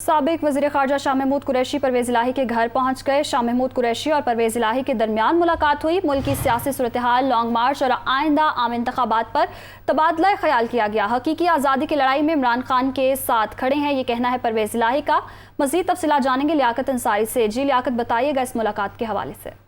साबिक वज़ीर ख़ारजा शाह महमूद कुरैशी परवेज़ इलाही के घर पहुँच गए। शाह महमूद कुरैशी और परवेज़ इलाही के दरमियान मुलाकात हुई। मुल्क की सियासी सूरत-ए-हाल, लॉन्ग मार्च और आइंदा आम इंतखाबात पर तबादला ख्याल किया गया। हकीकी आज़ादी की लड़ाई में इमरान खान के साथ खड़े हैं, ये कहना है परवेज़ इलाही का। मज़ीद तफ़सीलात जानेंगे लियाकत अंसारी से। जी लियाकत, बताइएगा इस मुलाकात के हवाले से।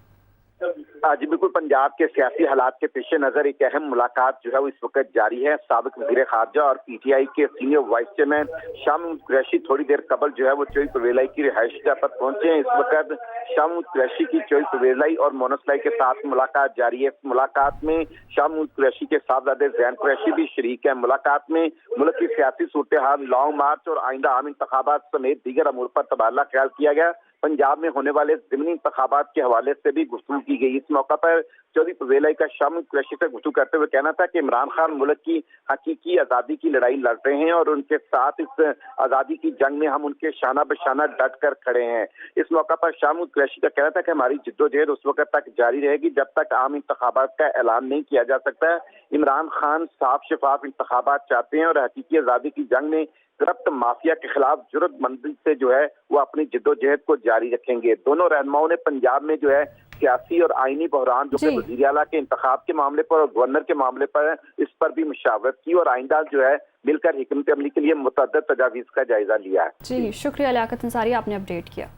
जी बिल्कुल, पंजाब के सियासी हालात के पेश नज़र एक अहम मुलाकात जो है वो इस वक्त जारी है। साबिक वज़ीर ख़ारजा और PTI के senior vice chairman Shah Mahmood Qureshi थोड़ी देर कबल जो है वो चौई परवेज़ इलाही की रिहाइश पर पहुंचे हैं। इस वक्त शाह महमूद कुरैशी की चौई परवेज़ इलाही और मोनस इलाही के साथ मुलाकात जारी है। इस मुलाकात में शाह महमूद कुरैशी के साहबजादे ज़ैन कुरैशी भी शरीक है। मुलाकात में मुल्क की सियासी सूरत-ए-हाल, लॉन्ग मार्च और आइंदा आम इंतखाबात समेत दीगर अमूर पर तबादला ख्याल किया गया। पंजाब में होने वाले ज़मीनी इंतखाबात के हवाले से भी गुफ्तगू की गई। इस मौका पर चौधरी परवेज़ इलाही का शाह महमूद कुरैशी से गुफ्तगू करते हुए कहना था कि इमरान खान मुल्क की हकीकी आज़ादी की लड़ाई लड़ रहे हैं और उनके साथ इस आज़ादी की जंग में हम उनके शाना बशाना डट कर खड़े हैं। इस मौका पर शाह महमूद कुरैशी का कहना था कि हमारी जिद्दोजहद उस वक्त तक जारी रहेगी जब तक आम इंतखाबात का ऐलान नहीं किया जा सकता। इमरान खान साफ शफाफ इंतखाबात चाहते हैं और हकीकी आज़ादी की जंग में करप्ट माफिया के खिलाफ जुर्रतमंदी से जो है वो अपनी जिद्दोजहद को जारी रखेंगे। दोनों रहनुमाओं ने पंजाब में जो है सियासी और आईनी बहरान जो कि वज़ीर आला के इंतखाब के मामले पर और गवर्नर के मामले पर इस पर भी मुशावरत की और आइंदा जो है मिलकर हिकमत अमली के लिए मुतअद्दिद तजावीज़ का जायजा लिया है। जी शुक्रिया लियाकत अंसारी, आपने अपडेट किया।